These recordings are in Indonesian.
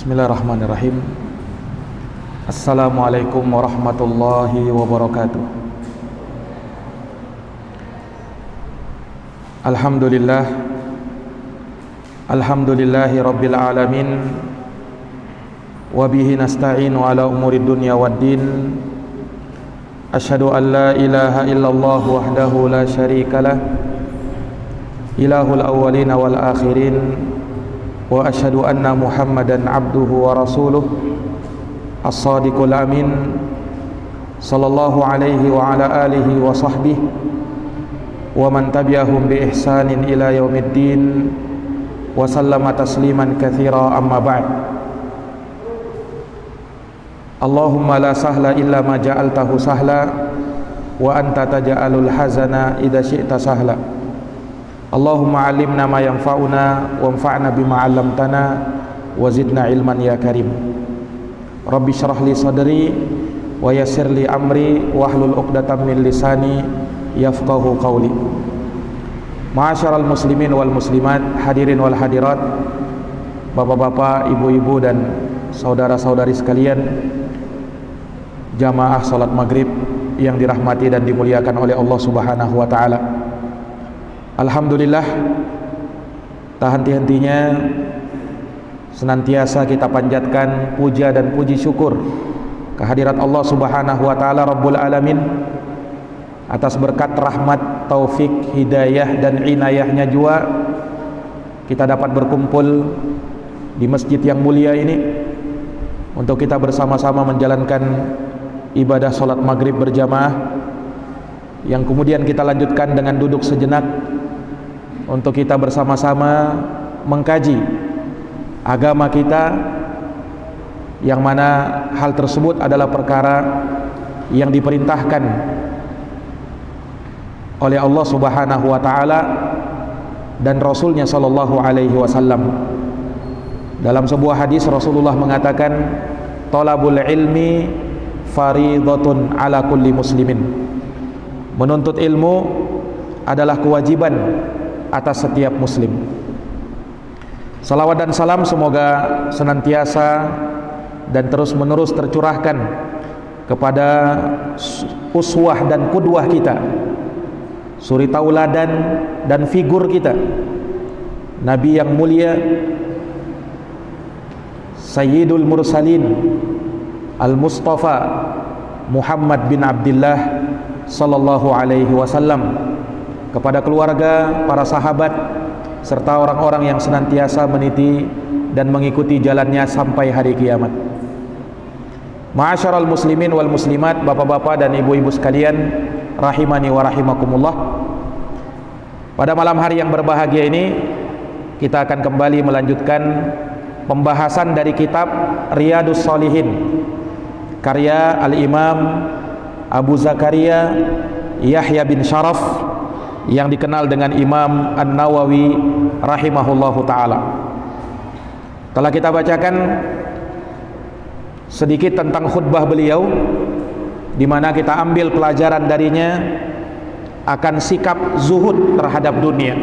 Bismillahirrahmanirrahim. Assalamualaikum warahmatullahi wabarakatuh. Alhamdulillah, alhamdulillahi rabbil alamin, wabihi nasta'inu ala umuri dunya waddin. Asyhadu an la ilaha illallah wahdahu la syarikalah, ilahul awwalin wal akhirin, wa asyhadu anna muhammadan abduhu wa rasuluh as-sadiqul amin, sallallahu alaihi wa ala alihi wa sahbihi wa man tabi'ahum bi ihsanin ila yaumiddin wa sallama tasliman katsira, amma ba'd. Allahumma la sahla illa ma ja'altahu sahla wa anta taj'alul hazana idza syi'ta sahla. Allahumma alimna ma yanfa'una wanfa'na bima 'allamtana wa zidna ilman ya karim. Rabbi syrah li sadri wa yassir li amri wahlul 'uqdatam min lisani yafqahu qawli. Ma'asyiral muslimin wal muslimat, hadirin wal hadirat, bapak-bapak, ibu-ibu dan saudara-saudari sekalian, jamaah salat maghrib yang dirahmati dan dimuliakan oleh Allah Subhanahu wa taala. Alhamdulillah, tak henti-hentinya senantiasa kita panjatkan puja dan puji syukur kehadirat Allah Subhanahu wa taala Rabbul Alamin atas berkat rahmat, taufik, hidayah dan inayahnya jua kita dapat berkumpul di masjid yang mulia ini untuk kita bersama-sama menjalankan ibadah salat maghrib berjamaah, yang kemudian kita lanjutkan dengan duduk sejenak untuk kita bersama-sama mengkaji agama kita, yang mana hal tersebut adalah perkara yang diperintahkan oleh Allah Subhanahu wa taala dan Rasulnya sallallahu alaihi wasallam. Dalam sebuah hadis Rasulullah mengatakan, talabul ilmi faridatun ala kulli muslimin. Menuntut ilmu adalah kewajiban atas setiap muslim. Salawat dan salam semoga senantiasa dan terus menerus tercurahkan kepada uswah dan qudwah kita, suri tauladan dan figur kita, Nabi yang mulia, Sayyidul Mursalin Al-Mustafa Muhammad bin Abdullah sallallahu alaihi wasallam, kepada keluarga, para sahabat, serta orang-orang yang senantiasa meniti dan mengikuti jalannya sampai hari kiamat. Ma'asyiral muslimin wal muslimat, bapak-bapak dan ibu-ibu sekalian, rahimani wa rahimakumullah. Pada malam hari yang berbahagia ini kita akan kembali melanjutkan pembahasan dari kitab Riyadhus Shalihin karya Al-Imam Abu Zakaria Yahya bin Sharaf, yang dikenal dengan Imam An-Nawawi rahimahullahu ta'ala. Telah kita bacakan sedikit tentang khutbah beliau, di mana kita ambil pelajaran darinya akan sikap zuhud terhadap dunia.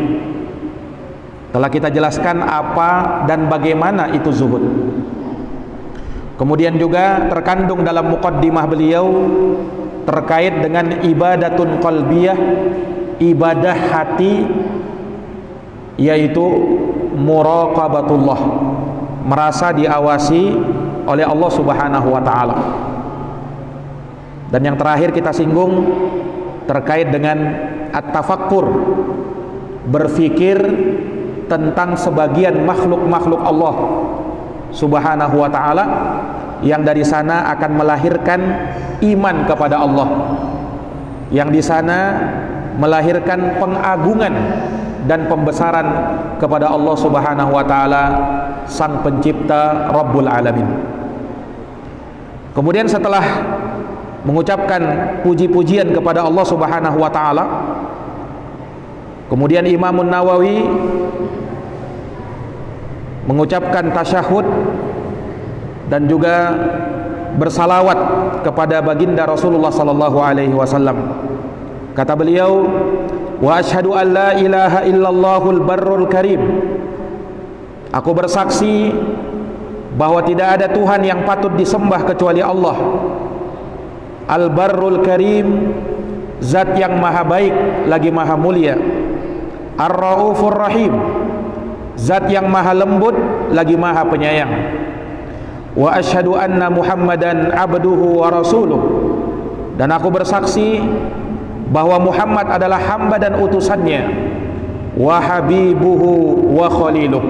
Telah kita jelaskan apa dan bagaimana itu zuhud. Kemudian juga terkandung dalam muqaddimah beliau terkait dengan ibadatun qalbiyah, ibadah hati, yaitu muraqabatullah, merasa diawasi oleh Allah Subhanahu wa taala. Dan yang terakhir kita singgung terkait dengan at-tafakkur, berfikir tentang sebagian makhluk-makhluk Allah Subhanahu wa taala, yang dari sana akan melahirkan iman kepada Allah, yang di sana melahirkan pengagungan dan pembesaran kepada Allah Subhanahu wa taala, sang pencipta Rabbul Alamin. Kemudian setelah mengucapkan puji-pujian kepada Allah Subhanahu wa taala, kemudian Imam Nawawi mengucapkan tasyahud dan juga bersalawat kepada baginda Rasulullah sallallahu alaihi wasallam. Kata beliau, wa asyhadu an la ilaha illallahul barrul karim, aku bersaksi bahwa tidak ada Tuhan yang patut disembah kecuali Allah, Al-Barrul Karim, zat yang maha baik lagi maha mulia, Ar-Raufur Rahim, zat yang maha lembut lagi maha penyayang. Wa asyhadu anna Muhammadan abduhu wa rasuluh, dan aku bersaksi bahwa Muhammad adalah hamba dan utusannya, wa habibuhu wa khaliluh,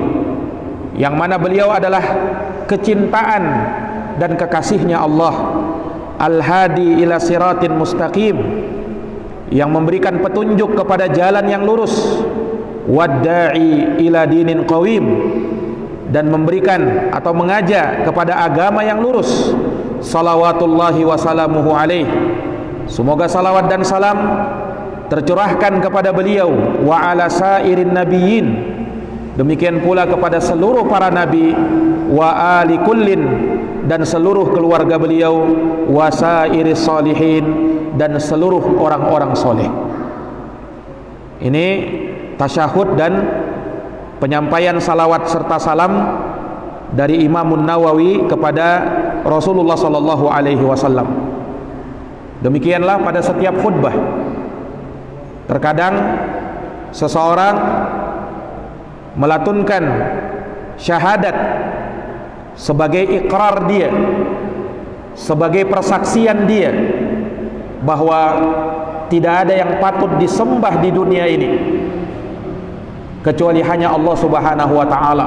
yang mana beliau adalah kecintaan dan kekasihnya Allah, al-hadi ila siratin mustaqim, yang memberikan petunjuk kepada jalan yang lurus, wad-da'i ila dinin qawim, dan memberikan atau mengajak kepada agama yang lurus, salawatullahi wasalamuhu alaih, semoga salawat dan salam tercurahkan kepada beliau, wa ala sairin nabiyyin, demikian pula kepada seluruh para nabi, wa ali kullin, dan seluruh keluarga beliau, wa sairis salihin, dan seluruh orang-orang soleh. Ini tasyahud dan penyampaian salawat serta salam dari Imamun Nawawi kepada Rasulullah sallallahu alaihi wasallam. Demikianlah pada setiap khutbah. Terkadang seseorang melatunkan syahadat sebagai ikrar dia, sebagai persaksian dia bahwa tidak ada yang patut disembah di dunia ini kecuali hanya Allah Subhanahu wa taala.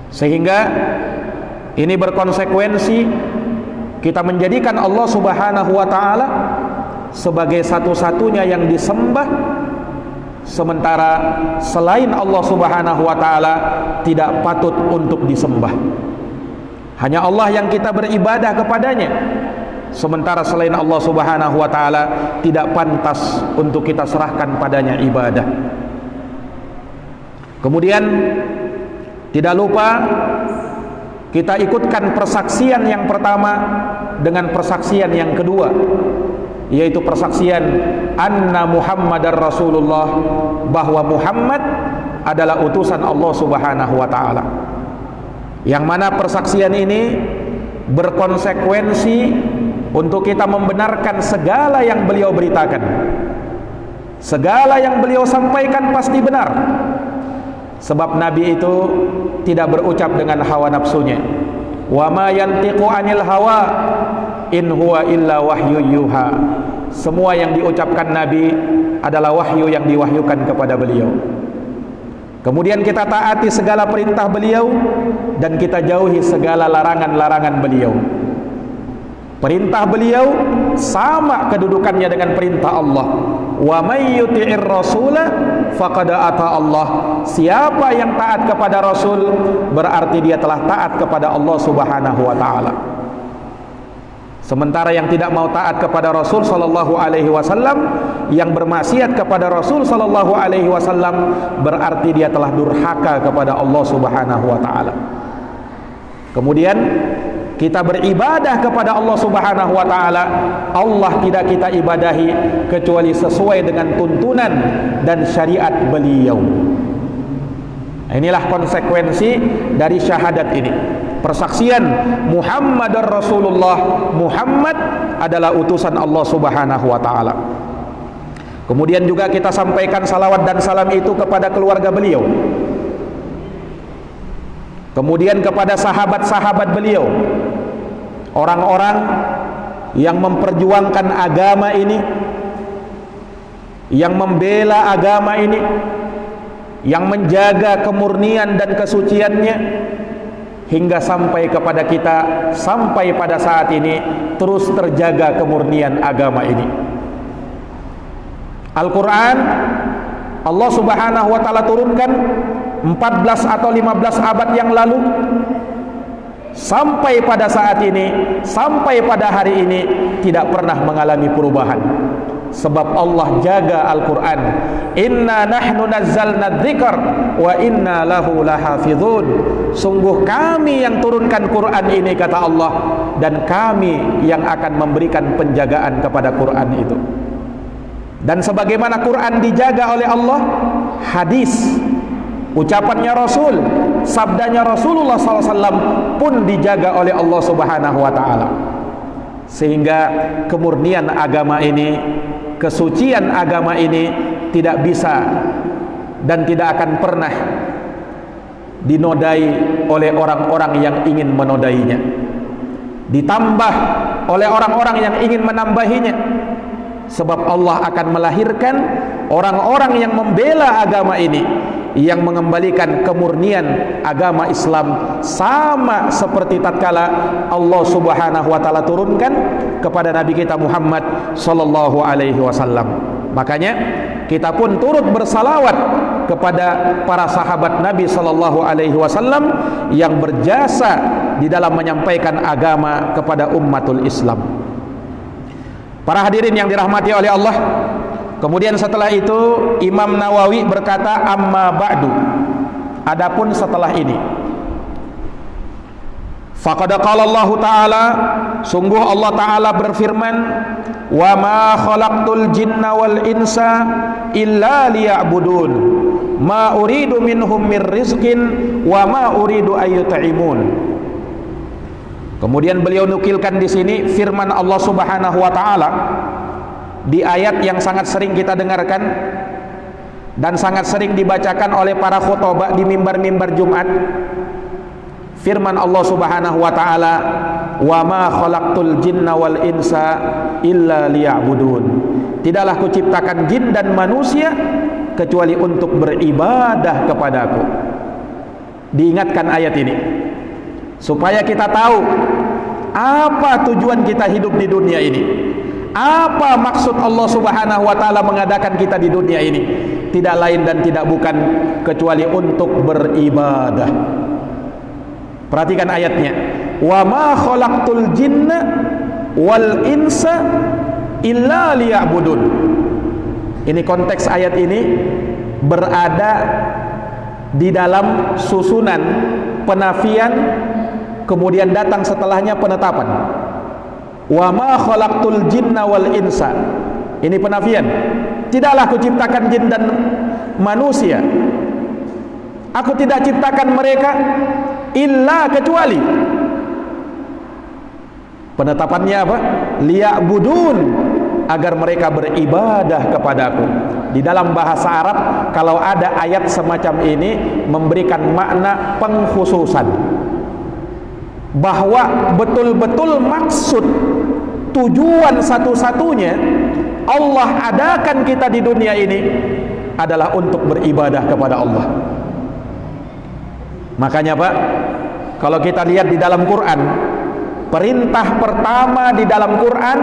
Sehingga ini berkonsekuensi kita menjadikan Allah Subhanahu wa taala sebagai satu-satunya yang disembah, sementara selain Allah Subhanahu wa taala tidak patut untuk disembah. Hanya Allah yang kita beribadah kepadanya, sementara selain Allah Subhanahu wa taala tidak pantas untuk kita serahkan padanya ibadah. Kemudian tidak lupa kita ikutkan persaksian yang pertama dengan persaksian yang kedua, yaitu persaksian anna Muhammadar Rasulullah, bahwa Muhammad adalah utusan Allah Subhanahu wa taala. Yang mana persaksian ini berkonsekuensi untuk kita membenarkan segala yang beliau beritakan. Segala yang beliau sampaikan pasti benar. Sebab Nabi itu tidak berucap dengan hawa nafsunya. Wa ma yantiqu anil hawa in huwa illa wahyu yuha. Semua yang diucapkan Nabi adalah wahyu yang diwahyukan kepada beliau. Kemudian kita taati segala perintah beliau dan kita jauhi segala larangan-larangan beliau. Perintah beliau sama kedudukannya dengan perintah Allah. Wa may yuti'ir rasula faqad ata Allah. Siapa yang taat kepada Rasul berarti dia telah taat kepada Allah Subhanahu wa taala. Sementara yang tidak mau taat kepada Rasul sallallahu alaihi wasallam, yang bermaksiat kepada Rasul sallallahu alaihi wasallam, berarti dia telah durhaka kepada Allah Subhanahu wa taala. Kemudian kita beribadah kepada Allah Subhanahu wa taala, Allah tidak kita ibadahi kecuali sesuai dengan tuntunan dan syariat beliau. Inilah konsekuensi dari syahadat ini. Persaksian Muhammadar Rasulullah, Muhammad adalah utusan Allah Subhanahu wa taala. Kemudian juga kita sampaikan salawat dan salam itu kepada keluarga beliau. Kemudian kepada sahabat-sahabat beliau, orang-orang yang memperjuangkan agama ini, yang membela agama ini, yang menjaga kemurnian dan kesuciannya, hingga sampai kepada kita, sampai pada saat ini terus terjaga kemurnian agama ini. Al-Quran Allah Subhanahu wa ta'ala turunkan 14 atau 15 abad yang lalu, sampai pada saat ini, sampai pada hari ini tidak pernah mengalami perubahan. Sebab Allah jaga Al-Quran. Inna nahnu nazzalna dzikr wa inna lahu lahafizun. Sungguh kami yang turunkan Quran ini, kata Allah, dan kami yang akan memberikan penjagaan kepada Quran itu. Dan sebagaimana Quran dijaga oleh Allah, hadis, ucapannya Rasul sabdanya Rasulullah SAW pun dijaga oleh Allah Subhanahu wa taala. Sehingga kemurnian agama ini, kesucian agama ini tidak bisa dan tidak akan pernah dinodai oleh orang-orang yang ingin menodainya, ditambah oleh orang-orang yang ingin menambahinya. Sebab Allah akan melahirkan orang-orang yang membela agama ini, yang mengembalikan kemurnian agama Islam, sama seperti tatkala Allah Subhanahu wa taala turunkan kepada Nabi kita Muhammad sallallahu alaihi wasallam. Makanya kita pun turut bersalawat kepada para sahabat Nabi sallallahu alaihi wasallam yang berjasa di dalam menyampaikan agama kepada ummatul Islam. Para hadirin yang dirahmati oleh Allah, kemudian setelah itu Imam Nawawi berkata, amma ba'du, adapun setelah ini, faqad qala Allah Ta'ala, sungguh Allah Ta'ala berfirman, wa ma khalaqtul jinna wal insa illa liya'budun ma uridu minhum mir rizqin wa ma uridu ayyut'imun. Kemudian beliau nukilkan di sini firman Allah Subhanahu wa taala di ayat yang sangat sering kita dengarkan dan sangat sering dibacakan oleh para khutbah di mimbar-mimbar Jumat. Firman Allah Subhanahu wa taala, "Wa ma khalaqtul jinna wal insa illa liya'budun." Tidaklah kuciptakan jin dan manusia kecuali untuk beribadah kepadaku. Diingatkan ayat ini supaya kita tahu apa tujuan kita hidup di dunia ini, apa maksud Allah Subhanahu wa taala mengadakan kita di dunia ini. Tidak lain dan tidak bukan kecuali untuk beribadah. Perhatikan ayatnya, wa ma khalaqtul jinna wal insa illa liya'budun. Ini konteks ayat ini berada di dalam susunan penafian, kemudian datang setelahnya penetapan. Wa ma khalaqtul jinna wal insa. Ini penafian. Tidaklah kuciptakan jin dan manusia. Aku tidak ciptakan mereka illa kecuali. Penetapannya apa? Liya'budun, agar mereka beribadah kepadaku. Di dalam bahasa Arab, kalau ada ayat semacam ini memberikan makna pengkhususan, bahwa betul-betul maksud tujuan satu-satunya Allah adakan kita di dunia ini adalah untuk beribadah kepada Allah. Makanya Pak, kalau kita lihat di dalam Quran, perintah pertama di dalam Quran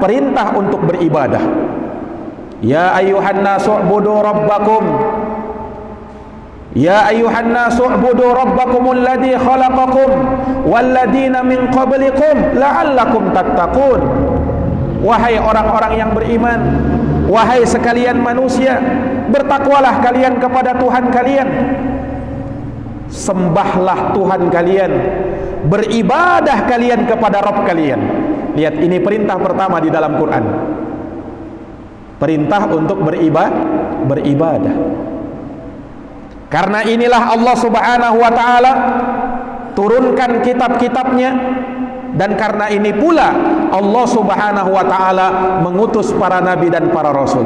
perintah untuk beribadah. Ya ayyuhan nasu ubudu rabbakum, ya ayyuhan nasu ubudu rabbakumul ladzi khalaqakum walladzina min qablikum la'allakum tattaqun. Wahai orang-orang yang beriman, wahai sekalian manusia, bertakwalah kalian kepada Tuhan kalian, sembahlah Tuhan kalian, beribadah kalian kepada Rabb kalian. Lihat, ini perintah pertama di dalam Quran, perintah untuk beribadah. Karena inilah Allah Subhanahu wa taala turunkan kitab-kitabnya, dan karena ini pula Allah Subhanahu wa taala mengutus para nabi dan para rasul.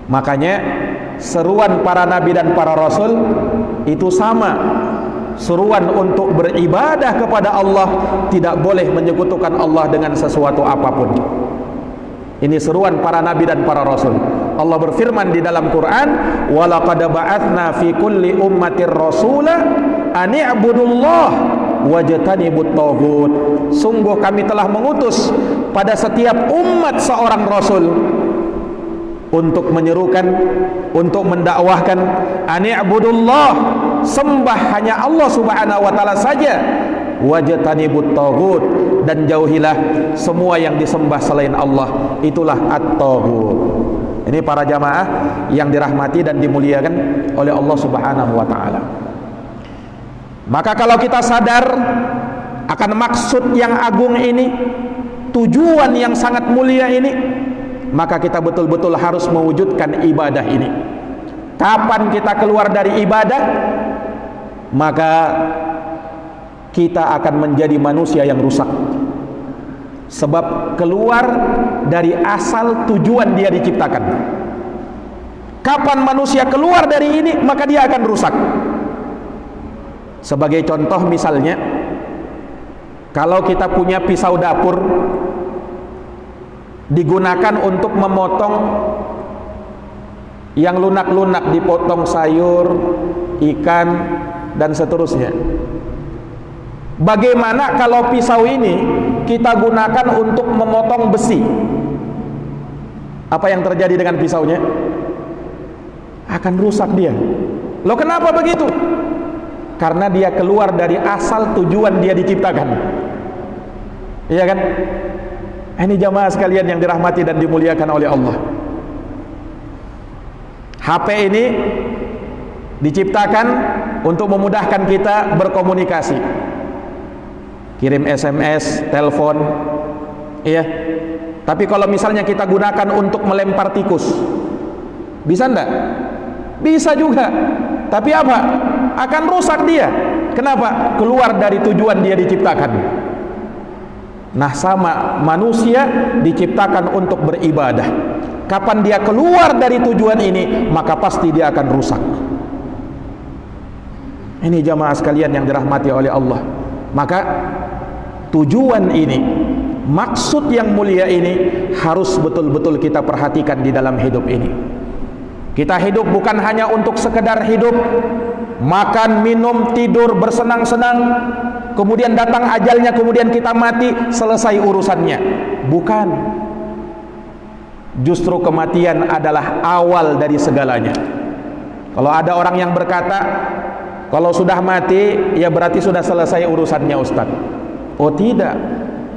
Makanya seruan para nabi dan para rasul itu sama, seruan untuk beribadah kepada Allah, tidak boleh menyekutukan Allah dengan sesuatu apapun. Ini seruan para nabi dan para rasul. Allah berfirman di dalam Quran, wa laqad ba'atsna fi kulli ummatir rasula an i'budullah wajtanibut taghut. Sungguh kami telah mengutus pada setiap umat seorang rasul untuk menyerukan, untuk mendakwahkan an i'budullah, sembah hanya Allah Subhanahu wa taala saja, wajtanibut taghut, dan jauhilah semua yang disembah selain Allah, itulah at-taghut. Ini para jamaah yang dirahmati dan dimuliakan oleh Allah Subhanahu wa taala. Maka kalau kita sadar akan maksud yang agung ini, tujuan yang sangat mulia ini, maka kita betul-betul harus mewujudkan ibadah ini. Kapan kita keluar dari ibadah? maka kita akan menjadi manusia yang rusak. Sebab keluar dari asal tujuan dia diciptakan. Kapan manusia keluar dari ini, maka dia akan rusak. Sebagai contoh misalnya, kalau kita punya pisau dapur digunakan untuk memotong yang lunak-lunak, dipotong sayur, ikan, dan seterusnya. Bagaimana kalau pisau ini kita gunakan untuk memotong besi? Apa yang terjadi dengan pisaunya? Akan rusak dia. Loh, kenapa begitu? Karena dia keluar dari asal tujuan dia diciptakan. Iya kan? Ini jamaah sekalian yang dirahmati dan dimuliakan oleh Allah. HP ini diciptakan untuk memudahkan kita berkomunikasi, kirim SMS, telepon, iya. Tapi kalau misalnya kita gunakan untuk melempar tikus, bisa enggak? Bisa juga. Tapi apa? Akan rusak dia. Kenapa? Keluar dari tujuan dia diciptakan. Nah, sama manusia diciptakan untuk beribadah. Kapan dia keluar dari tujuan ini, maka pasti dia akan rusak. Ini jamaah sekalian yang dirahmati oleh Allah. Maka tujuan ini, maksud yang mulia ini harus betul-betul kita perhatikan di dalam hidup ini. Kita hidup bukan hanya untuk sekedar hidup, makan, minum, tidur, bersenang-senang, kemudian datang ajalnya, kemudian kita mati, selesai urusannya. Bukan. Justru kematian adalah awal dari segalanya. Kalau ada orang yang berkata, kalau sudah mati, ya berarti sudah selesai urusannya, Ustaz. Oh tidak.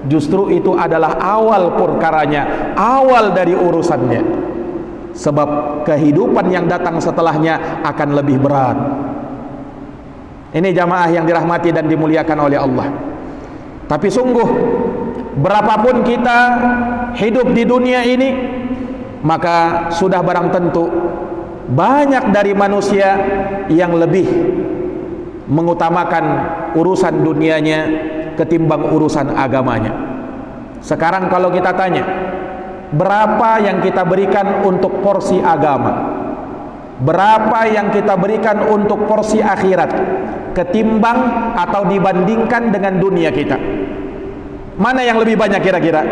Justru itu adalah awal perkaranya, awal dari urusannya. Sebab kehidupan yang datang setelahnya akan lebih berat. Ini jamaah yang dirahmati dan dimuliakan oleh Allah. Tapi sungguh, berapapun kita hidup di dunia ini, maka sudah barang tentu banyak dari manusia yang lebih mengutamakan urusan dunianya ketimbang urusan agamanya. Sekarang kalau kita tanya, berapa yang kita berikan untuk porsi agama, berapa yang kita berikan untuk porsi akhirat, ketimbang atau dibandingkan dengan dunia kita? Mana yang lebih banyak kira-kira?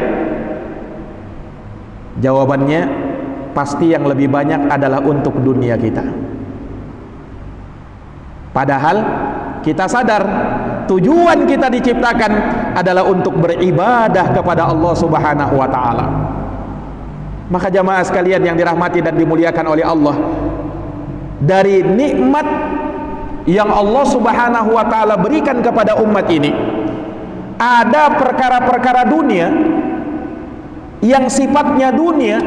Jawabannya pasti yang lebih banyak adalah untuk dunia kita. Padahal kita sadar tujuan kita diciptakan adalah untuk beribadah kepada Allah Subhanahu wa taala. Maka jamaah sekalian yang dirahmati dan dimuliakan oleh Allah, dari nikmat yang Allah Subhanahu wa taala berikan kepada umat ini, ada perkara-perkara dunia yang sifatnya dunia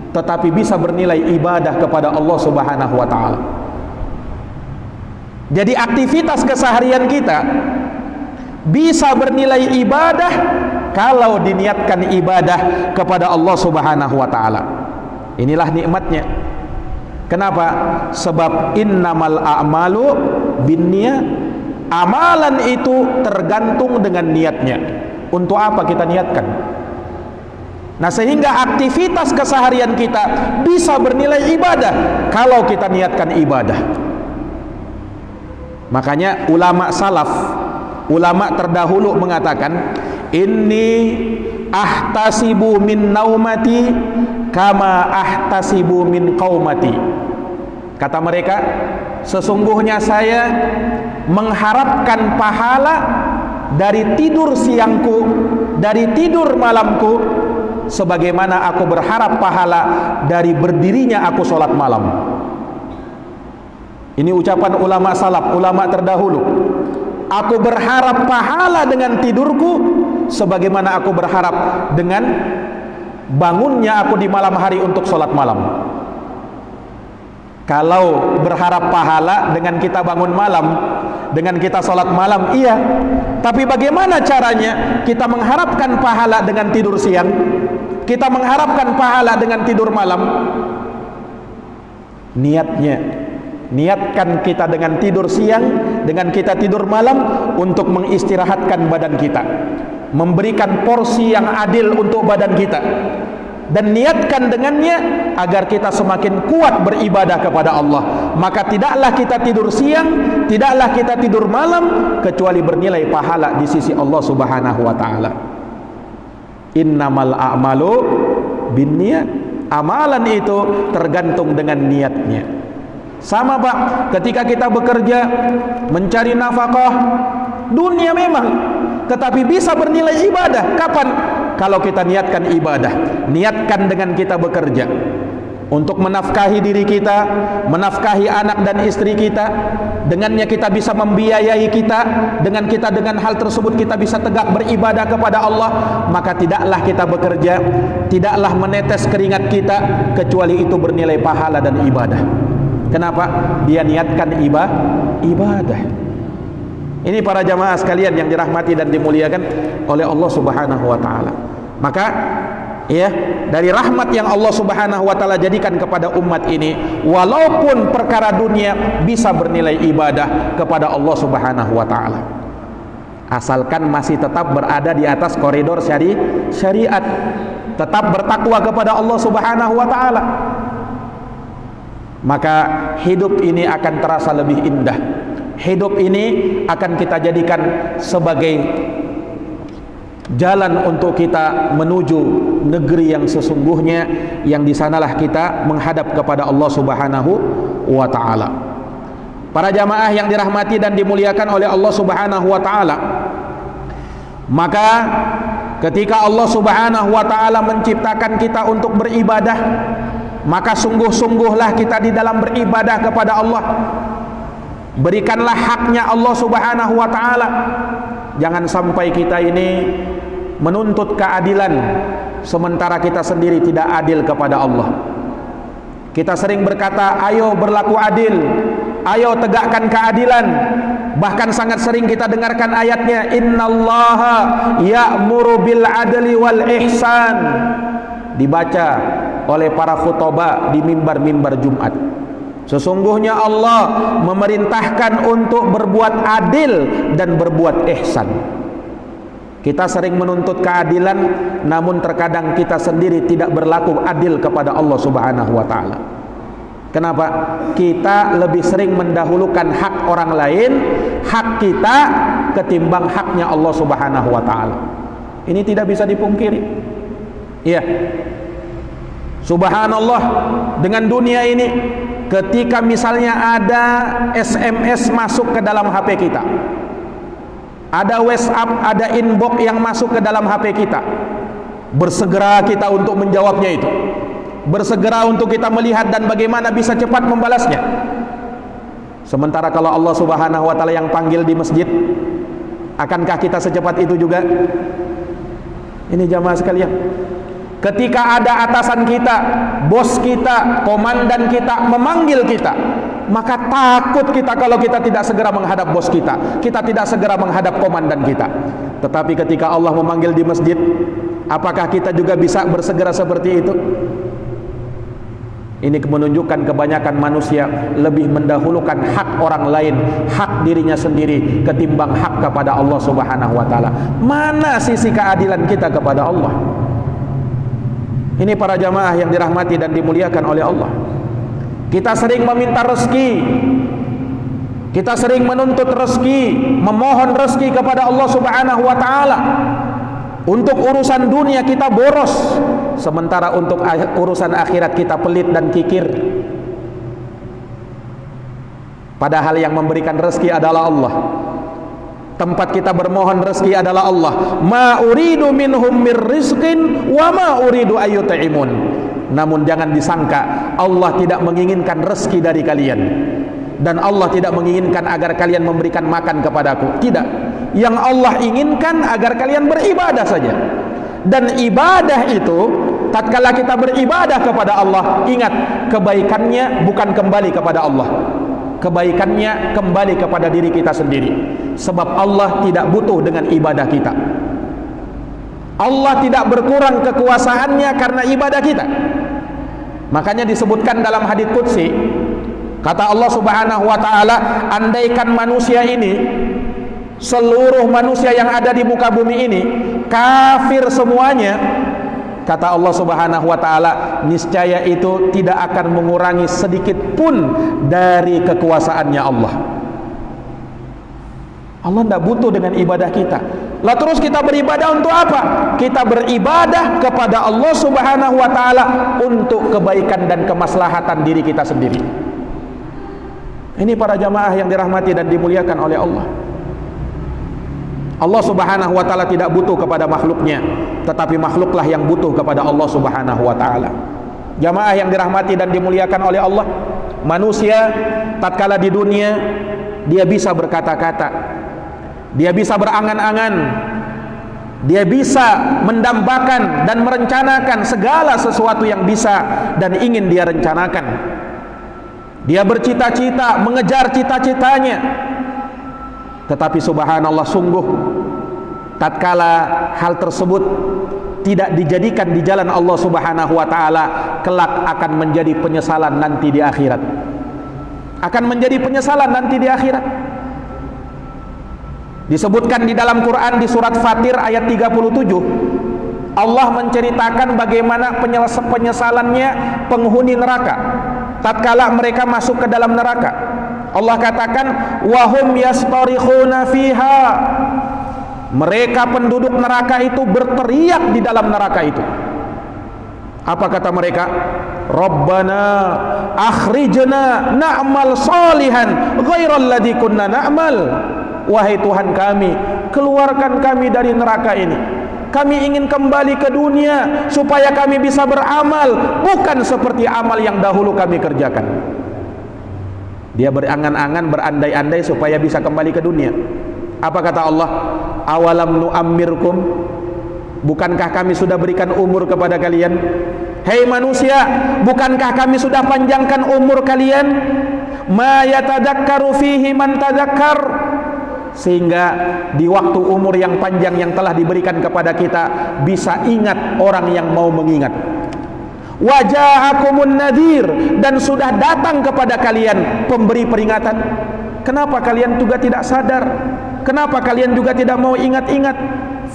tetapi bisa bernilai ibadah kepada Allah Subhanahu wa taala. Jadi aktivitas keseharian kita bisa bernilai ibadah kalau diniatkan ibadah kepada Allah Subhanahu wa taala. Inilah nikmatnya. Kenapa? Sebab innamal a'malu binniyat. Amalan itu tergantung dengan niatnya. Untuk apa kita niatkan? Nah, sehingga aktivitas keseharian kita bisa bernilai ibadah kalau kita niatkan ibadah. Makanya ulama salaf, ulama terdahulu mengatakan, inni ahtasibu min naumati kama ahtasibu min qaumati. Kata mereka, sesungguhnya saya mengharapkan pahala dari tidur siangku, dari tidur malamku, sebagaimana aku berharap pahala dari berdirinya aku sholat malam. Ini ucapan ulama salaf, ulama terdahulu. Aku berharap pahala dengan tidurku sebagaimana aku berharap dengan bangunnya aku di malam hari untuk sholat malam. Kalau berharap pahala dengan kita bangun malam, dengan kita sholat malam, iya. Tapi bagaimana caranya kita mengharapkan pahala dengan tidur siang? Kita mengharapkan pahala dengan tidur malam? Niatnya Niatkan kita dengan tidur siang, dengan kita tidur malam untuk mengistirahatkan badan kita, memberikan porsi yang adil untuk badan kita, dan niatkan dengannya agar kita semakin kuat beribadah kepada Allah. Maka tidaklah kita tidur siang, tidaklah kita tidur malam kecuali bernilai pahala di sisi Allah Subhanahu wa taala. Innamal a'malu binniyat. Amalan itu tergantung dengan niatnya. Sama Pak, ketika kita bekerja mencari nafkah dunia memang, tetapi bisa bernilai ibadah. Kapan? Kalau kita niatkan ibadah. Niatkan dengan kita bekerja untuk menafkahi diri kita, menafkahi anak dan istri kita. Dengannya kita bisa membiayai kita. Dengan hal tersebut kita bisa tegak beribadah kepada Allah. Maka tidaklah kita bekerja, tidaklah menetes keringat kita, kecuali itu bernilai pahala dan ibadah. Kenapa? Dia niatkan ibadah. Ini para jamaah sekalian yang dirahmati dan dimuliakan oleh Allah Subhanahu wa taala. Maka ya, dari rahmat yang Allah Subhanahu wa taala jadikan kepada umat ini, walaupun perkara dunia bisa bernilai ibadah kepada Allah Subhanahu wa taala, asalkan masih tetap berada di atas koridor syariat, tetap bertakwa kepada Allah Subhanahu wa taala, maka hidup ini akan terasa lebih indah. Hidup ini akan kita jadikan sebagai jalan untuk kita menuju negeri yang sesungguhnya, yang di sanalah kita menghadap kepada Allah Subhanahu wa taala. Para jamaah yang dirahmati dan dimuliakan oleh Allah Subhanahu wa taala, maka ketika Allah Subhanahu wa taala menciptakan kita untuk beribadah, maka sungguh-sungguhlah kita di dalam beribadah kepada Allah. Berikanlah haknya Allah Subhanahu wa taala. Jangan sampai kita ini menuntut keadilan sementara kita sendiri tidak adil kepada Allah. Kita sering berkata, ayo berlaku adil, ayo tegakkan keadilan. Bahkan sangat sering kita dengarkan ayatnya, innallaha ya'muru bil adli wal ihsan, dibaca oleh para khutbah di mimbar-mimbar Jumat. Sesungguhnya Allah memerintahkan untuk berbuat adil dan berbuat ihsan. Kita sering menuntut keadilan, namun terkadang kita sendiri tidak berlaku adil kepada Allah Subhanahu wa taala. Kenapa? Kita lebih sering mendahulukan hak orang lain, hak kita, ketimbang haknya Allah Subhanahu wa taala. Ini tidak bisa dipungkiri. Iya. Subhanallah, dengan dunia ini, ketika misalnya ada SMS masuk ke dalam HP kita, ada WhatsApp, ada inbox yang masuk ke dalam HP kita, bersegera kita untuk menjawabnya itu, bersegera untuk kita melihat dan bagaimana bisa cepat membalasnya. Sementara kalau Allah Subhanahu wa taala yang panggil di masjid, akankah kita secepat itu juga? Ini jamaah sekalian, ketika ada atasan kita, bos kita, komandan kita memanggil kita, maka takut kita kalau kita tidak segera menghadap bos kita, kita tidak segera menghadap komandan kita. Tetapi ketika Allah memanggil di masjid, apakah kita juga bisa bersegera seperti itu? Ini menunjukkan kebanyakan manusia lebih mendahulukan hak orang lain, hak dirinya sendiri, ketimbang hak kepada Allah Subhanahu wa taala. Mana sisi keadilan kita kepada Allah? Ini para jamaah yang dirahmati dan dimuliakan oleh Allah. Kita sering meminta rezeki, kita sering menuntut rezeki, memohon rezeki kepada Allah Subhanahu wa taala. Untuk urusan dunia kita boros, sementara untuk urusan akhirat kita pelit dan kikir. Padahal yang memberikan rezeki adalah Allah. Tempat kita bermohon rezeki adalah Allah. Ma uridu minhum mir rizqin wa ma uridu ayyut'imun. Namun jangan disangka Allah tidak menginginkan rezeki dari kalian, dan Allah tidak menginginkan agar kalian memberikan makan kepadaku. Tidak. Yang Allah inginkan agar kalian beribadah saja. Dan ibadah itu, tatkala kita beribadah kepada Allah, ingat, kebaikannya bukan kembali kepada Allah, kebaikannya kembali kepada diri kita sendiri. Sebab Allah tidak butuh dengan ibadah kita. Allah tidak berkurang kekuasaannya karena ibadah kita. Makanya disebutkan dalam hadits qudsi, Kata Allah Subhanahu wa taala, andaikan manusia ini, seluruh manusia yang ada di muka bumi ini kafir semuanya, kata Allah Subhanahu wa taala, niscaya itu tidak akan mengurangi sedikit pun dari kekuasaannya Allah. Allah tidak butuh dengan ibadah kita. Lah terus kita beribadah untuk apa? Kita beribadah kepada Allah Subhanahu wa taala untuk kebaikan dan kemaslahatan diri kita sendiri. Ini para jamaah yang dirahmati dan dimuliakan oleh Allah. Allah Subhanahu wa taala tidak butuh kepada makhluknya, tetapi makhluklah yang butuh kepada Allah Subhanahu wa taala. Jamaah yang dirahmati dan dimuliakan oleh Allah, manusia tatkala di dunia dia bisa berkata-kata, dia bisa berangan-angan, dia bisa mendambakan dan merencanakan segala sesuatu yang bisa dan ingin dia rencanakan. Dia bercita-cita, mengejar cita-citanya. Tetapi subhanallah, sungguh tatkala hal tersebut tidak dijadikan di jalan Allah Subhanahu wa taala, kelak akan menjadi penyesalan nanti di akhirat. Akan menjadi penyesalan nanti di akhirat. Disebutkan di dalam Quran di surat Fatir ayat 37, Allah menceritakan bagaimana penyesalannya penghuni neraka tatkala mereka masuk ke dalam neraka. Allah katakan, wahum yastarikhuna fiha, mereka penduduk neraka itu berteriak di dalam neraka itu. Apa kata mereka? Rabbana akhrijna na'mal salihan ghairal ladzi kunna na'mal. Wahai Tuhan kami, keluarkan kami dari neraka ini. Kami ingin kembali ke dunia supaya kami bisa beramal, bukan seperti amal yang dahulu kami kerjakan. Dia berangan-angan, berandai-andai supaya bisa kembali ke dunia. Apa kata Allah? Awalam nu'ammirkum, bukankah kami sudah berikan umur kepada kalian? Hei manusia, bukankah kami sudah panjangkan umur kalian? Ma yatadakkaru fihi man tadakkar, sehingga di waktu umur yang panjang yang telah diberikan kepada kita bisa ingat orang yang mau mengingat. Waja'akumun nadhir, dan sudah datang kepada kalian pemberi peringatan. Kenapa kalian juga tidak sadar? Kenapa kalian juga tidak mau ingat-ingat?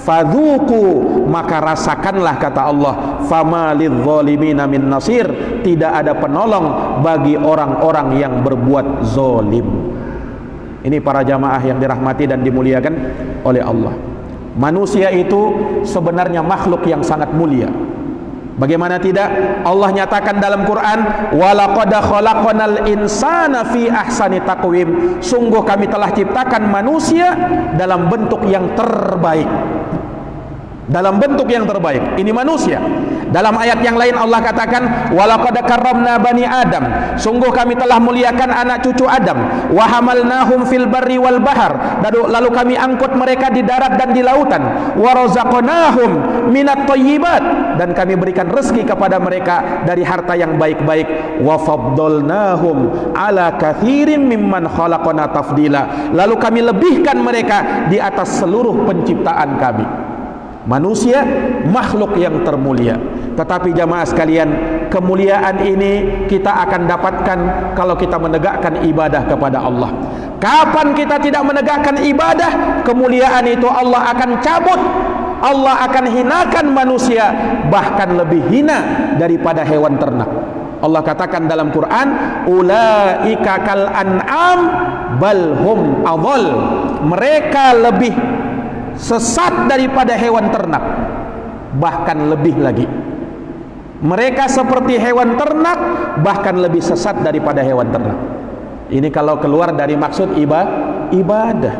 Fadhuku, maka rasakanlah, kata Allah, fama lidzalimina min nasir, tidak ada penolong bagi orang-orang yang berbuat zalim. Ini para jamaah yang dirahmati dan dimuliakan oleh Allah. Manusia itu sebenarnya makhluk yang sangat mulia. Bagaimana tidak? Allah nyatakan dalam Quran, walaqad khalaqnal insana fi ahsani taqwim, sungguh kami telah ciptakan manusia dalam bentuk yang terbaik. Dalam bentuk yang terbaik. Ini manusia. Dalam ayat yang lain Allah katakan, walaqad karramna bani Adam, sungguh kami telah muliakan anak cucu Adam, wa hamalnahum fil barri wal bahar, lalu kami angkut mereka di darat dan di lautan, wa razaqnahum minat thayyibat, dan kami berikan rezeki kepada mereka dari harta yang baik-baik, wa faddalnahum ala katsirin mimman khalaqna tafdila, lalu kami lebihkan mereka di atas seluruh penciptaan kami. Manusia makhluk yang termulia. Tetapi jamaah sekalian, kemuliaan ini kita akan dapatkan kalau kita menegakkan ibadah kepada Allah. Kapan kita tidak menegakkan ibadah, kemuliaan itu Allah akan cabut. Allah akan hinakan manusia, bahkan lebih hina daripada hewan ternak. Allah katakan dalam Quran, ulaika kal an'am bal hum adhal, mereka lebih sesat daripada hewan ternak, bahkan lebih lagi. Mereka seperti hewan ternak, bahkan lebih sesat daripada hewan ternak. Ini kalau keluar dari maksud ibadah.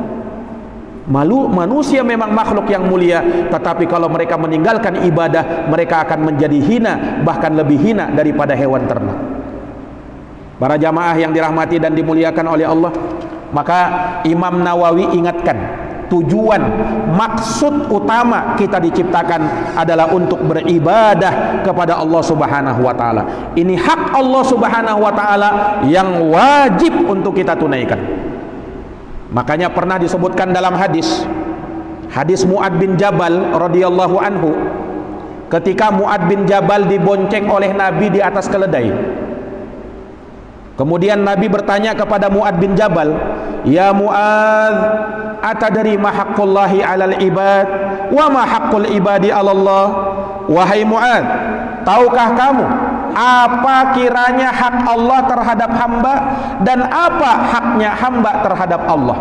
Manusia memang makhluk yang mulia, tetapi kalau mereka meninggalkan ibadah, mereka akan menjadi hina, bahkan lebih hina daripada hewan ternak. Para jamaah yang dirahmati dan dimuliakan oleh Allah, maka Imam Nawawi ingatkan, tujuan, maksud utama kita diciptakan adalah untuk beribadah kepada Allah Subhanahu wa taala. Ini hak Allah Subhanahu wa taala yang wajib untuk kita tunaikan. Makanya pernah disebutkan dalam hadis Mu'ad bin Jabal radhiyallahu anhu, ketika Mu'ad bin Jabal dibonceng oleh Nabi di atas keledai. Kemudian Nabi bertanya kepada Mu'adz bin Jabal, "Ya Mu'adz, atadri ma haqqullahi 'alal ibad wa ma haqqul ibadi 'alallah?" Wahai Mu'adz, tahukah kamu apa kiranya hak Allah terhadap hamba dan apa haknya hamba terhadap Allah?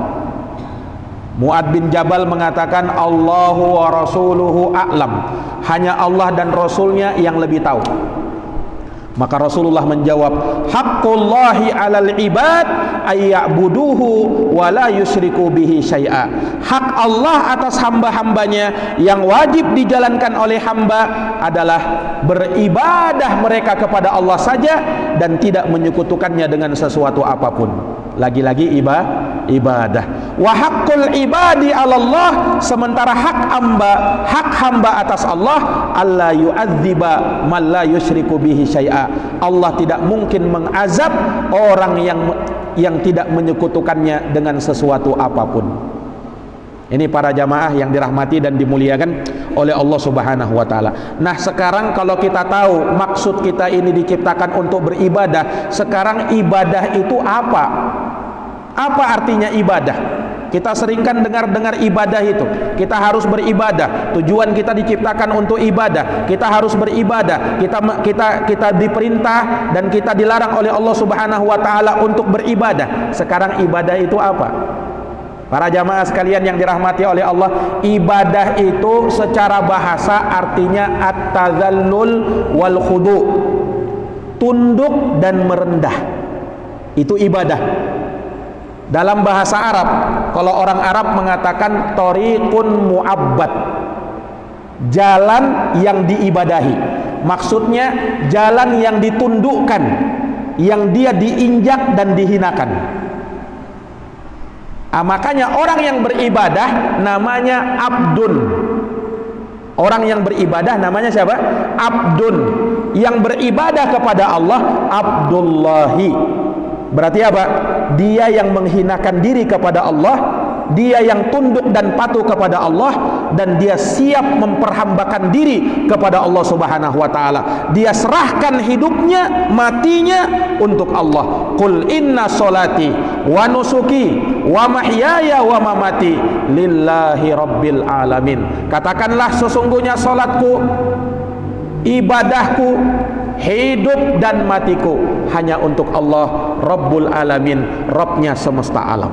Mu'adz bin Jabal mengatakan, "Allahu wa rasuluhu a'lam." Hanya Allah dan Rasulnya yang lebih tahu. Maka Rasulullah menjawab, "Haqqullahi 'alal ibad ayya'buduhu wa la yusyriku bihi syai'a." Hak Allah atas hamba-hambanya yang wajib dijalankan oleh hamba adalah beribadah mereka kepada Allah saja dan tidak menyekutukannya dengan sesuatu apapun. Lagi-lagi ibadah. Wa haqqul ibadi 'alallah, sementara hak hamba atas Allah, alla yu'adziba man la yusyriku bihi syai'a. Allah tidak mungkin mengazab orang yang tidak menyekutukannya dengan sesuatu apapun. Ini para jamaah yang dirahmati dan dimuliakan oleh Allah Subhanahu wa taala. Nah, sekarang kalau kita tahu maksud kita ini diciptakan untuk beribadah, sekarang ibadah itu apa? Apa artinya ibadah? Kita seringkan dengar ibadah itu. Kita harus beribadah. Tujuan kita diciptakan untuk ibadah. Kita harus beribadah. Kita diperintah dan kita dilarang oleh Allah Subhanahu wa taala untuk beribadah. Sekarang ibadah itu apa? Para jamaah sekalian yang dirahmati oleh Allah, ibadah itu secara bahasa artinya at-tadzallul wal khudu'. Tunduk dan merendah. Itu ibadah. Dalam bahasa Arab, kalau orang Arab mengatakan thoriqun mu'abbad, jalan yang diibadahi. Maksudnya jalan yang ditundukkan, yang dia diinjak dan dihinakan. Makanya orang yang beribadah namanya abdun. Orang yang beribadah namanya siapa? Abdun. Yang beribadah kepada Allah Abdullahi. Berarti apa? Dia yang menghinakan diri kepada Allah, dia yang tunduk dan patuh kepada Allah, dan dia siap memperhambakan diri kepada Allah Subhanahu wa taala. Dia serahkan hidupnya, matinya untuk Allah. Qul inna sholati wa nusuki wa mahyaya wa mamati lillahi rabbil alamin. Katakanlah, sesungguhnya salatku, ibadahku, hidup dan matiku hanya untuk Allah Rabbul Alamin, Rabbnya semesta alam.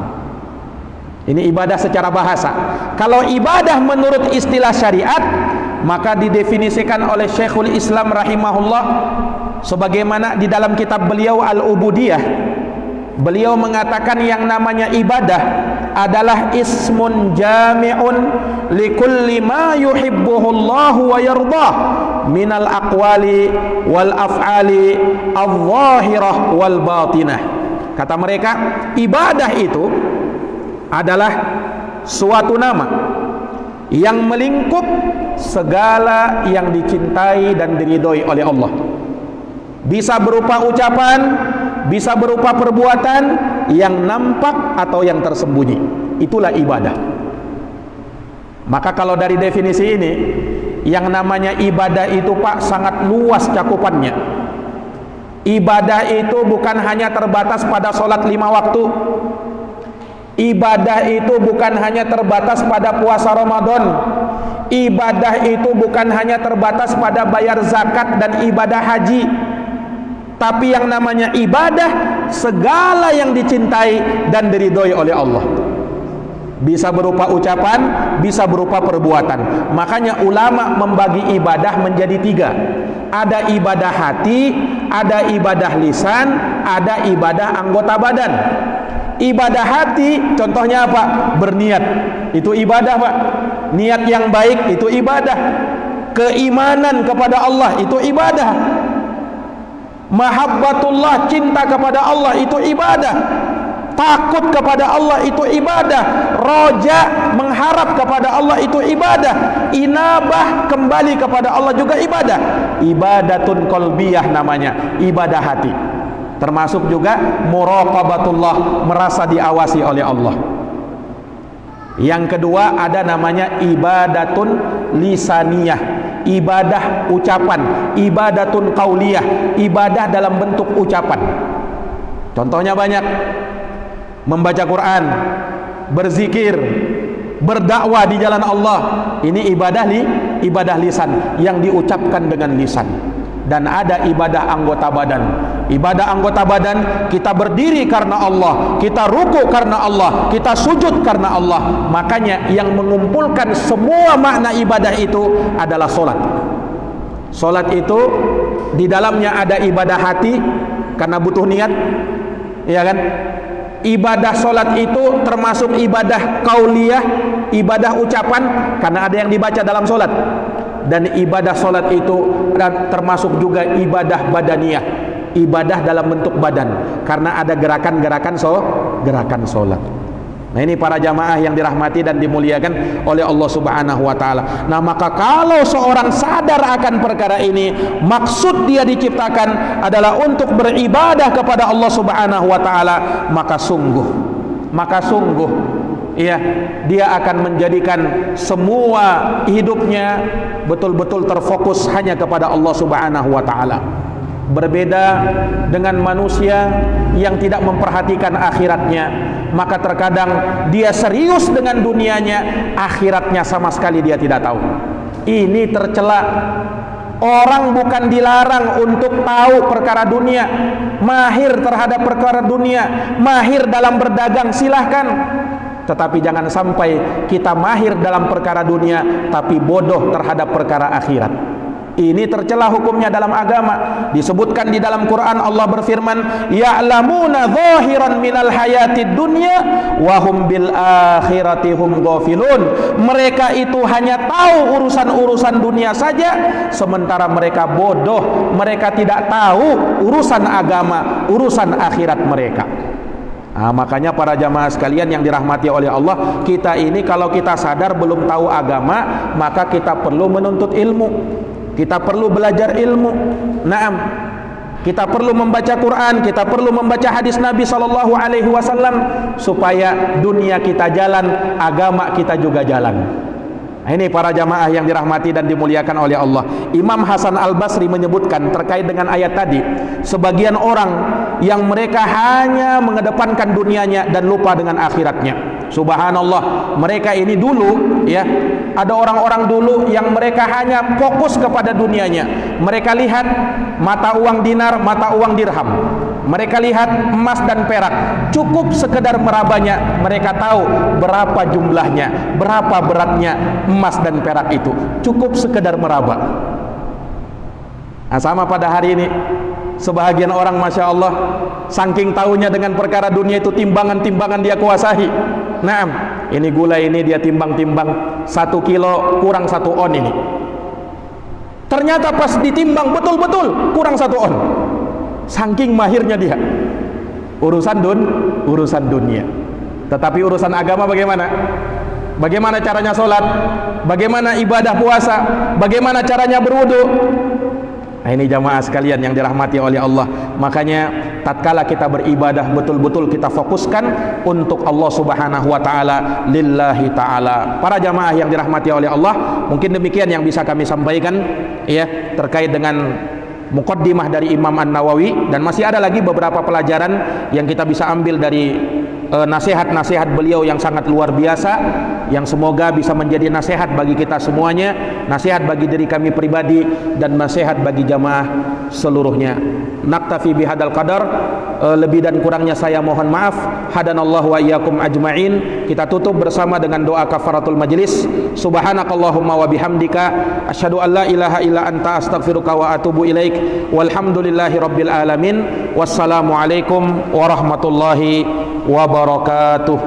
Ini ibadah secara bahasa. Kalau ibadah menurut istilah syariat, maka didefinisikan oleh Syekhul Islam rahimahullah sebagaimana di dalam kitab beliau Al-Ubudiyah. Beliau mengatakan yang namanya ibadah adalah ismun jami'un likulli ma yuhibbuhullahu wa yardah minal aqwali wal af'ali adh-dhahirah wal batinah. Kata mereka, ibadah itu adalah suatu nama yang melingkup segala yang dicintai dan diridhoi oleh Allah. Bisa berupa ucapan, bisa berupa perbuatan yang nampak atau yang tersembunyi. Itulah ibadah. Maka kalau dari definisi ini, yang namanya ibadah itu Pak sangat luas cakupannya. Ibadah itu bukan hanya terbatas pada sholat 5 waktu. Ibadah itu bukan hanya terbatas pada puasa Ramadan. Ibadah itu bukan hanya terbatas pada bayar zakat dan ibadah haji. Tapi yang namanya ibadah, segala yang dicintai dan diridhoi oleh Allah. Bisa berupa ucapan, bisa berupa perbuatan. Makanya ulama membagi ibadah menjadi 3. Ada ibadah hati, ada ibadah lisan, ada ibadah anggota badan. Ibadah hati contohnya apa? Berniat. Itu ibadah, Pak. Niat yang baik itu ibadah. Keimanan kepada Allah itu ibadah. Mahabbatullah, cinta kepada Allah itu ibadah. Takut kepada Allah itu ibadah. Roja, mengharap kepada Allah itu ibadah. Inabah, kembali kepada Allah juga ibadah. Ibadatun qalbiyah namanya, ibadah hati. Termasuk juga muraqabatullah, merasa diawasi oleh Allah. Yang kedua ada namanya ibadatun lisaniyah, ibadah ucapan, ibadatun qauliyah, ibadah dalam bentuk ucapan. Contohnya banyak. Membaca Quran, berzikir, berdakwah di jalan Allah. Ini ibadah lisan yang diucapkan dengan lisan. Dan ada ibadah anggota badan. Ibadah anggota badan, kita berdiri karena Allah, kita ruku karena Allah, kita sujud karena Allah. Makanya yang mengumpulkan semua makna ibadah itu adalah solat. Solat itu di dalamnya ada ibadah hati karena butuh niat, ya kan? Ibadah solat itu termasuk ibadah qauliyah, ibadah ucapan karena ada yang dibaca dalam solat. Dan ibadah solat itu termasuk juga ibadah badaniyah, ibadah dalam bentuk badan karena ada gerakan-gerakan solat. Nah, ini para jamaah yang dirahmati dan dimuliakan oleh Allah Subhanahu wa taala. Nah, maka kalau seorang sadar akan perkara ini, maksud dia diciptakan adalah untuk beribadah kepada Allah Subhanahu wa taala, maka sungguh ya, dia akan menjadikan semua hidupnya betul-betul terfokus hanya kepada Allah Subhanahu wa taala. Berbeda dengan manusia yang tidak memperhatikan akhiratnya, maka terkadang dia serius dengan dunianya, akhiratnya sama sekali dia tidak tahu. Ini tercela. Orang bukan dilarang untuk tahu perkara dunia, mahir terhadap perkara dunia, mahir dalam berdagang, silahkan. Tetapi jangan sampai kita mahir dalam perkara dunia tapi bodoh terhadap perkara akhirat. Ini tercela hukumnya dalam agama. Disebutkan di dalam Quran, Allah berfirman, ya'lamuna zahiran minal hayatid dunya wa hum bil akhirati hum ghafilun. Mereka itu hanya tahu urusan-urusan dunia saja, sementara mereka bodoh, mereka tidak tahu urusan agama, urusan akhirat mereka. Nah, makanya para jamaah sekalian yang dirahmati oleh Allah, kita ini kalau kita sadar belum tahu agama, maka kita perlu menuntut ilmu. Kita perlu belajar ilmu. Naam. Kita perlu membaca Quran, kita perlu membaca hadis Nabi sallallahu alaihi wasallam supaya dunia kita jalan, agama kita juga jalan. Nah, ini para jamaah yang dirahmati dan dimuliakan oleh Allah. Imam Hasan Al-Basri menyebutkan terkait dengan ayat tadi, sebagian orang yang mereka hanya mengedepankan dunianya dan lupa dengan akhiratnya. Subhanallah, mereka ini dulu ya, ada orang-orang dulu yang mereka hanya fokus kepada dunianya. Mereka lihat mata uang dinar, mata uang dirham. Mereka lihat emas dan perak, cukup sekedar merabanya. Mereka tahu berapa jumlahnya, berapa beratnya emas dan perak itu, cukup sekedar meraba. Nah, sama pada hari ini sebahagian orang, masya Allah, saking tahunya dengan perkara dunia itu, timbangan-timbangan dia kuasai. Naam, ini gula ini dia timbang-timbang, 1 kilo kurang 1 on ini. Ternyata pas ditimbang betul-betul kurang 1 on. Saking mahirnya dia urusan dunia. Tetapi urusan agama bagaimana? Bagaimana caranya sholat? Bagaimana ibadah puasa? Bagaimana caranya berwudu? Nah, ini jamaah sekalian yang dirahmati oleh Allah. Makanya tatkala kita beribadah, betul-betul kita fokuskan untuk Allah Subhanahu wa taala, lillahi taala. Para jamaah yang dirahmati oleh Allah, mungkin demikian yang bisa kami sampaikan ya terkait dengan muqaddimah dari Imam An-Nawawi, dan masih ada lagi beberapa pelajaran yang kita bisa ambil dari nasihat-nasihat beliau yang sangat luar biasa, yang semoga bisa menjadi nasihat bagi kita semuanya, nasihat bagi diri kami pribadi, dan nasihat bagi jamaah seluruhnya. Naktafi bihadal qadar, lebih dan kurangnya saya mohon maaf. Hadanallahu wa iyyakum ajma'in. Kita tutup bersama dengan doa kafaratul majlis. Subhanakallahumma wa bihamdika asyhadu an la ilaha illa anta astaghfiruka wa atubu ilaik. Walhamdulillahi rabbil alamin. Wassalamualaikum warahmatullahi wabarakatuh.